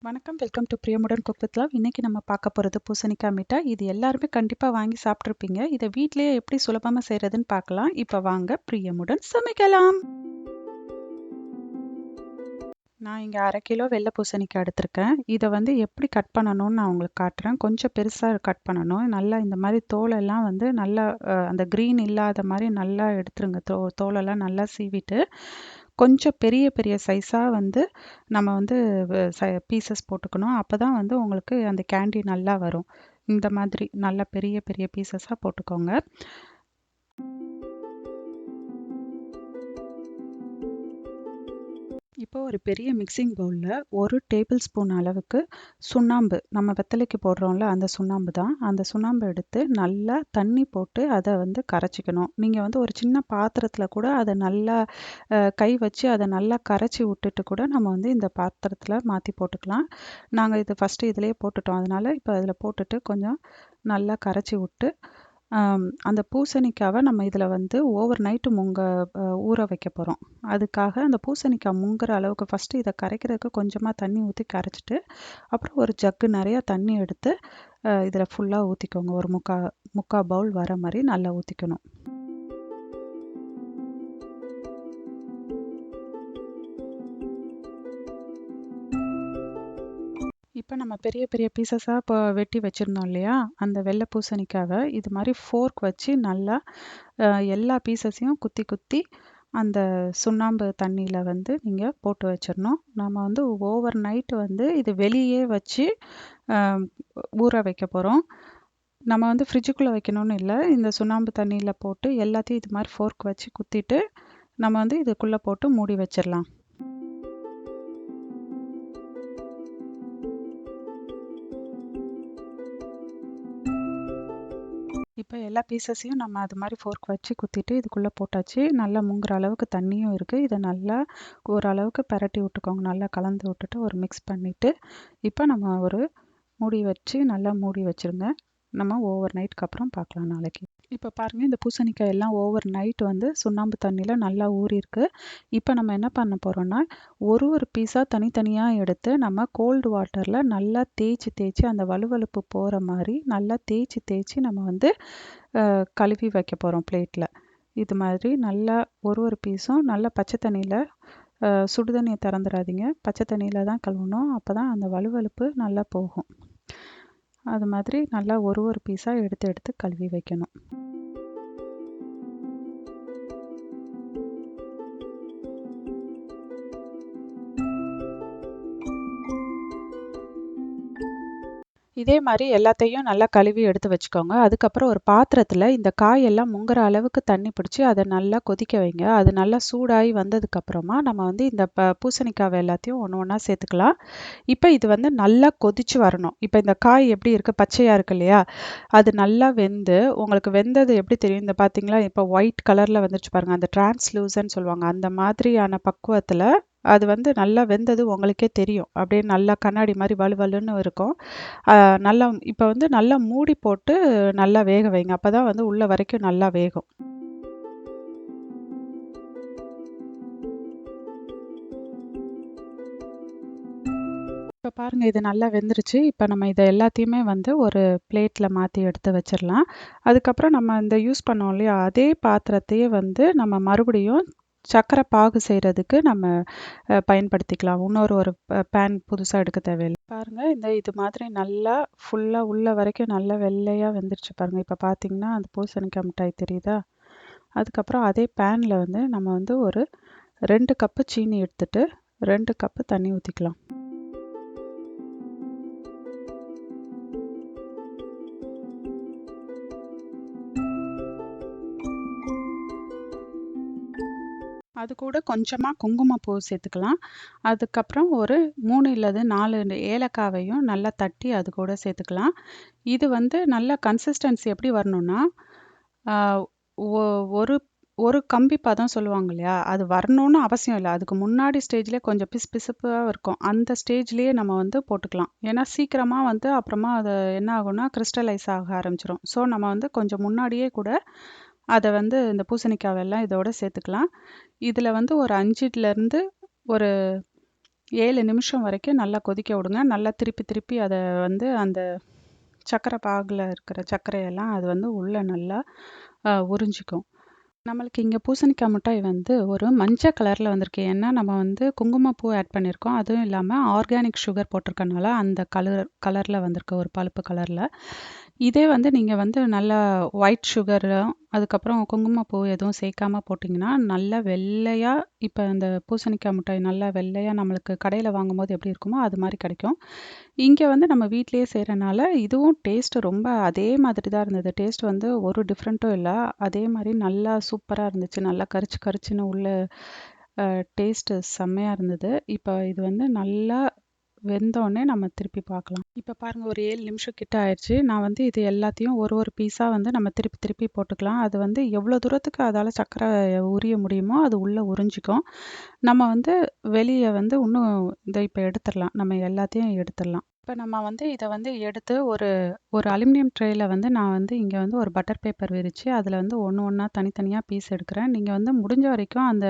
வணக்கம், welcome to பிரியமுடன் cook with love. இன்னைக்கு நம்ம பார்க்க போகிறது பூசணிக்காய் மிட்டாய். இது எல்லாருமே கண்டிப்பாக வாங்கி சாப்பிட்ருப்பீங்க. இதை வீட்டிலேயே எப்படி சுலபமாக செய்கிறதுன்னு பார்க்கலாம். இப்போ வாங்க பிரியமுடன் சமைக்கலாம். நான் இங்கே 1/2 கிலோ வெள்ளை பூசணிக்காய் எடுத்திருக்கேன். இதை வந்து எப்படி கட் பண்ணணும்னு நான் உங்களுக்கு காட்டுறேன். கொஞ்சம் பெருசாக கட் பண்ணணும். நல்லா இந்த மாதிரி தோலெல்லாம் வந்து நல்லா அந்த க்ரீன் இல்லாத மாதிரி நல்லா எடுத்துருங்க. தோலெல்லாம் நல்லா சீவிட்டு கொஞ்சம் பெரிய பெரிய சைஸாக வந்து நம்ம வந்து பீசஸ் போட்டுக்கணும். அப்போ தான் வந்து உங்களுக்கு அந்த கேண்டி நல்லா வரும். இந்த மாதிரி நல்லா பெரிய பெரிய பீசஸாக போட்டுக்கோங்க. இப்போ ஒரு பெரிய மிக்சிங் பவுலில் 1 டேபிள் ஸ்பூன் அளவுக்கு சுண்ணாம்பு, நம்ம வெத்தலைக்கு போடுறோம்ல அந்த சுண்ணாம்பு தான், அந்த சுண்ணாம்பு எடுத்து நல்லா தண்ணி போட்டு அதை வந்து கரைச்சிக்கணும். நீங்கள் வந்து ஒரு சின்ன பாத்திரத்தில் கூட அதை நல்லா கை வச்சு அதை நல்லா கரைச்சி விட்டுட்டு கூட நம்ம வந்து இந்த பாத்திரத்தில் மாற்றி போட்டுக்கலாம். நாங்கள் இது ஃபஸ்ட்டு இதிலே போட்டுட்டோம், அதனால் இப்போ அதில் போட்டுட்டு கொஞ்சம் நல்லா கரைச்சி விட்டு அந்த பூசணிக்காவை நம்ம இதில் வந்து ஓவர் நைட்டு ஊற வைக்க போகிறோம். அதுக்காக அந்த பூசணிக்காய் முங்குற அளவுக்கு ஃபஸ்ட்டு இதை கரைக்கிறதுக்கு கொஞ்சமாக தண்ணி ஊற்றி கரைச்சிட்டு அப்புறம் ஒரு ஜக்கு நிறையா தண்ணி எடுத்து இதில் ஃபுல்லாக ஊற்றிக்கோங்க. ஒரு முக்கா பவுல் வர மாதிரி நல்லா ஊற்றிக்கணும். இப்போ நம்ம பெரிய பெரிய பீசஸாக இப்போ வெட்டி வச்சுருந்தோம் இல்லையா, அந்த வெள்ளை பூசணிக்காவை இது மாதிரி ஃபோர்க் வச்சு நல்லா எல்லா பீசஸையும் குத்தி குத்தி அந்த சுண்ணாம்பு தண்ணியில் வந்து நீங்கள் போட்டு வச்சிடணும். நம்ம வந்து ஓவர் நைட்டு வந்து இது வெளியே வச்சு ஊற வைக்க போகிறோம். நம்ம வந்து ஃப்ரிட்ஜுக்குள்ளே வைக்கணும்னு இல்லை, இந்த சுண்ணாம்பு தண்ணியில் போட்டு எல்லாத்தையும் இது மாதிரி ஃபோர்க் வச்சு குத்திட்டு நம்ம வந்து இதுக்குள்ளே போட்டு மூடி வச்சிடலாம். இப்போ எல்லா பீசஸையும் நம்ம அது மாதிரி ஃபோர்க் வச்சு குத்திட்டு இதுக்குள்ளே போட்டாச்சு. நல்லா முங்குற அளவுக்கு தண்ணியும் இருக்குது. இதை நல்லா ஓரளவுக்கு பரட்டி விட்டுக்கோங்க. நல்லா கலந்து விட்டுட்டு ஒரு மிக்ஸ் பண்ணிவிட்டு இப்போ நம்ம ஒரு மூடி வச்சு நல்லா மூடி வச்சுருங்க. நம்ம ஓவர் நைட்டுக்கு அப்புறம் பார்க்கலாம் நாளைக்கு. இப்போ பாருங்கள், இந்த பூசணிக்காய் எல்லாம் ஓவர் நைட் வந்து சுண்ணாம்பு தண்ணியில் நல்லா ஊறியிருக்கு. இப்போ நம்ம என்ன பண்ண போகிறோன்னா, ஒரு பீஸாக தனித்தனியாக எடுத்து நம்ம கோல்டு வாட்டரில் நல்லா தேய்ச்சி அந்த வலுவலுப்பு போகிற மாதிரி நல்லா தேய்ச்சி நம்ம வந்து கழுவி வைக்க போகிறோம் பிளேட்டில். இது மாதிரி நல்லா ஒரு பீஸும் நல்லா பச்சை தண்ணியில், சுடு தண்ணியை திறந்துடாதீங்க, பச்சை தண்ணியில் தான் கழுவணும். அப்போ தான் அந்த வலுவலுப்பு நல்லா போகும். அது மாதிரி நல்லா ஒரு பீஸாக எடுத்து கழுவி வைக்கணும். இதே மாதிரி எல்லாத்தையும் நல்லா கழுவி எடுத்து வச்சுக்கோங்க. அதுக்கப்புறம் ஒரு பாத்திரத்தில் இந்த காயெல்லாம் முங்குற அளவுக்கு தண்ணி பிடிச்சி அதை நல்லா கொதிக்க வைங்க. அது நல்லா சூடாகி வந்ததுக்கப்புறமா நம்ம வந்து இந்த பூசணிக்காவை எல்லாத்தையும் ஒன்றா சேர்த்துக்கலாம். இப்போ இது வந்து நல்லா கொதிச்சு வரணும். இப்போ இந்த காய் எப்படி இருக்குது, பச்சையாக இருக்கு இல்லையா, அது நல்லா வெந்து உங்களுக்கு வெந்தது எப்படி தெரியும், இந்த பார்த்தீங்களா இப்போ ஒயிட் கலரில் வந்துருச்சு பாருங்கள், அந்த டிரான்ஸ்லூசன்னு சொல்லுவாங்க. அந்த மாதிரியான பக்குவத்தில் அது வந்து நல்லா வெந்தது உங்களுக்கே தெரியும். அப்படியே நல்லா கண்ணாடி மாதிரி வலுவலுன்னு இருக்கும். நல்லா இப்போ வந்து நல்லா மூடி போட்டு நல்லா வேக வைங்க. அப்போ தான் வந்து உள்ள வரைக்கும் நல்லா வேகும். இப்போ பாருங்கள், இது நல்லா வெந்துருச்சு. இப்போ நம்ம இதை எல்லாத்தையுமே வந்து ஒரு பிளேட்டில் மாற்றி எடுத்து வச்சிடலாம். அதுக்கப்புறம் நம்ம இந்த யூஸ் பண்ணோம் இல்லையா, அதே பாத்திரத்தையே வந்து நம்ம மறுபடியும் சர்க்கரை பாகு செய்கிறதுக்கு நம்ம பயன்படுத்திக்கலாம். ஒரு பேன் புதுசாக எடுக்க தேவையில்லை. பாருங்கள், இது மாதிரி நல்லா ஃபுல்லாக உள்ள வரைக்கும் நல்லா வெள்ளையாக வெந்துருச்சு பாருங்கள். இப்போ பார்த்தீங்கன்னா அந்த பூசணிக்காய் மிட்டாய் தெரியுதா. அதுக்கப்புறம் அதே பேனில் வந்து நம்ம வந்து ஒரு 2 கப்பு சீனி எடுத்துட்டு 2 கப்பு தண்ணி ஊற்றிக்கலாம். அது கூட கொஞ்சமாக குங்குமப்பூ சேர்த்துக்கலாம். அதுக்கப்புறம் ஒரு 3 இல்லது 4 ஏலக்காவையும் நல்லா தட்டி அது கூட சேர்த்துக்கலாம். இது வந்து நல்ல கன்சிஸ்டன்சி எப்படி வரணும்னா, ஒரு கம்பி பதம் சொல்லுவாங்க இல்லையா, அது வரணும்னு அவசியம் இல்லை. அதுக்கு முன்னாடி ஸ்டேஜ்லேயே கொஞ்சம் பிசுப்பாக இருக்கும். அந்த ஸ்டேஜ்லேயே நம்ம வந்து போட்டுக்கலாம். ஏன்னா சீக்கிரமாக வந்து அப்புறமா அது என்ன ஆகும்னா கிறிஸ்டலைஸ் ஆக ஆரம்பிச்சிடும். ஸோ நம்ம வந்து கொஞ்சம் முன்னாடியே கூட அதை வந்து இந்த பூசணிக்காவெல்லாம் இதோட சேர்த்துக்கலாம். இதில் வந்து ஒரு 5லேருந்து ஒரு 7 நிமிஷம் வரைக்கும் நல்லா கொதிக்க விடுங்க. நல்லா திருப்பி திருப்பி அதை வந்து அந்த சர்க்கரை பாகில் இருக்கிற சர்க்கரையெல்லாம் அது வந்து உள்ளே நல்லா உறிஞ்சிக்கும். நம்மளுக்கு இங்கே பூசணிக்காய் மிட்டாய் வந்து ஒரு மஞ்சள் கலரில் வந்திருக்கு. ஏன்னா நம்ம வந்து குங்குமப்பூ ஆட் பண்ணியிருக்கோம். அதுவும் இல்லாமல் ஆர்கானிக் சுகர் போட்டிருக்கனால அந்த கலரில் வந்திருக்கு, ஒரு பழுப்பு கலரில். இதே வந்து நீங்கள் வந்து நல்லா ஒயிட் சுகரும் அதுக்கப்புறம் குங்குமப்பூ எதுவும் சேர்க்காம போட்டிங்கன்னா நல்லா வெள்ளையாக, இப்போ இந்த பூசணிக்காய் மிட்டாய் நல்லா வெள்ளையாக நம்மளுக்கு கடையில் வாங்கும்போது எப்படி இருக்குமோ அது மாதிரி கிடைக்கும். இங்கே வந்து நம்ம வீட்டிலேயே செய்கிறனால இதுவும் டேஸ்ட்டு ரொம்ப அதே மாதிரி தான் இருந்தது. டேஸ்ட் வந்து ஒரு டிஃப்ரெண்ட்டும் இல்லை. அதே மாதிரி நல்லா சூப்பராக இருந்துச்சு. நல்லா கரிச்சு கரிச்சுன்னு உள்ள டேஸ்ட்டு செம்மையாக இருந்தது. இப்போ இது வந்து நல்லா வெந்தோடனே நம்ம திருப்பி பார்க்கலாம். இப்போ பாருங்கள், ஒரு 7 நிமிஷம் கிட்ட ஆயிடுச்சு. நான் வந்து இது எல்லாத்தையும் ஒரு ஒரு பீஸாக வந்து நம்ம திருப்பி திருப்பி போட்டுக்கலாம். அது வந்து எவ்வளோ தூரத்துக்கு அதால் சர்க்கரை உரிய முடியுமோ அது உள்ளே உறிஞ்சிக்கும். நம்ம வந்து வெளியே வந்து இன்னும் இதை இப்போ எடுத்துடலாம். நம்ம எல்லாத்தையும் எடுத்துடலாம். இப்போ நம்ம வந்து இதை வந்து எடுத்து ஒரு ஒரு அலுமினியம் ட்ரேயில் வந்து நான் வந்து இங்கே வந்து ஒரு பட்டர் பேப்பர் விரித்து அதில் வந்து ஒன்று ஒன்றா தனித்தனியாக பீஸ் எடுக்கிறேன். நீங்கள் வந்து முடிஞ்ச வரைக்கும் அந்த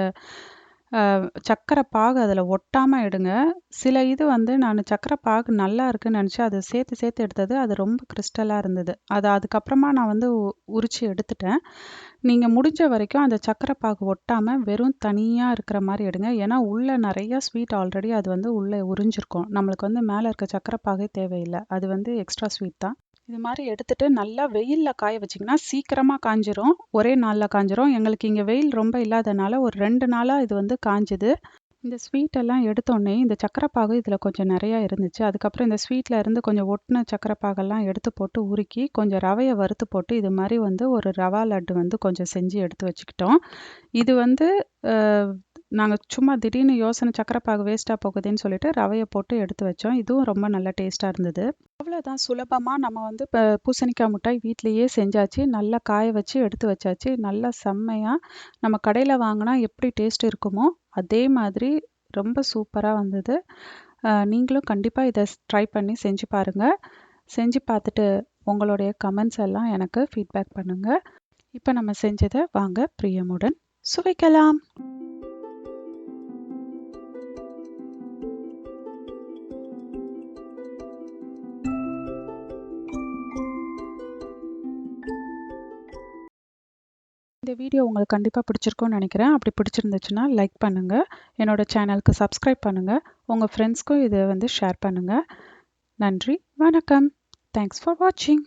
சர்க்கரை பாகு அதில் ஒட்டாமல் எடுங்க. சில இது வந்து நான் சர்க்கரை பாகு நல்லா இருக்குன்னு நினச்சி அதை சேர்த்து சேர்த்து எடுத்தது, அது ரொம்ப கிறிஸ்டலாக இருந்தது. அதுக்கப்புறமா நான் வந்து உரித்து எடுத்துட்டேன். நீங்கள் முடிஞ்ச வரைக்கும் அந்த சர்க்கரை பாகு ஒட்டாமல் வெறும் தனியாக இருக்கிற மாதிரி எடுங்க. ஏன்னா உள்ளே நிறையா ஸ்வீட் ஆல்ரெடி அது வந்து உள்ளே உறிஞ்சிருக்கும். நம்மளுக்கு வந்து மேலே இருக்க சர்க்கரை பாகே தேவையில்லை. அது வந்து எக்ஸ்ட்ரா ஸ்வீட் தான். இது மாதிரி எடுத்துட்டு நல்லா வெயிலில் காய வச்சிங்கன்னா சீக்கிரமாக காஞ்சிரும். ஒரே நாளில் காஞ்சிரும். எங்களுக்கு இங்கே வெயில் ரொம்ப இல்லாதனால ஒரு 2 நாளாக இது வந்து காஞ்சுது. இந்த ஸ்வீட்டெல்லாம் எடுத்தோடனே இந்த சர்க்கரை பாகு இதில் கொஞ்சம் நிறையா இருந்துச்சு. அதுக்கப்புறம் இந்த ஸ்வீட்டில் இருந்து கொஞ்சம் ஒட்டின சர்க்கரை பாகெல்லாம் எடுத்து போட்டு உருக்கி கொஞ்சம் ரவையை வறுத்து போட்டு இது மாதிரி வந்து ஒரு ரவா லட்டு வந்து கொஞ்சம் செஞ்சு எடுத்து வச்சுக்கிட்டோம். இது வந்து நாங்கள் சும்மா திடீர்னு யோசனை சர்க்கரை பாகு வேஸ்ட்டாக போகுதுன்னு சொல்லிட்டு ரவையை போட்டு எடுத்து வச்சோம். இதுவும் ரொம்ப நல்ல டேஸ்ட்டாக இருந்தது. அவ்வளோதான், சுலபமாக நம்ம வந்து இப்போ பூசணிக்காய் மிட்டாய் வீட்லேயே செஞ்சாச்சு. நல்லா காய வச்சு எடுத்து வச்சாச்சு. நல்லா செம்மையாக நம்ம கடையில் வாங்கினா எப்படி டேஸ்ட் இருக்குமோ அதே மாதிரி ரொம்ப சூப்பராக வந்தது. நீங்களும் கண்டிப்பாக இதை ட்ரை பண்ணி செஞ்சு பாருங்கள். செஞ்சு பார்த்துட்டு உங்களுடைய கமெண்ட்ஸ் எல்லாம் எனக்கு ஃபீட்பேக் பண்ணுங்கள். இப்போ நம்ம செஞ்சதை வாங்க பிரியமுடன் சுவைக்கலாம். இந்த வீடியோ உங்களுக்கு கண்டிப்பாக பிடிச்சிருக்கும்னு நினைக்கிறேன். அப்படி பிடிச்சிருந்துச்சுன்னா லைக் பண்ணுங்கள். என்னோட சேனலுக்கு சப்ஸ்கிரைப் பண்ணுங்கள். உங்கள் ஃப்ரெண்ட்ஸ்க்கும் இதை வந்து ஷேர் பண்ணுங்கள். நன்றி, வணக்கம். தேங்க்ஸ் ஃபார் வாட்சிங்.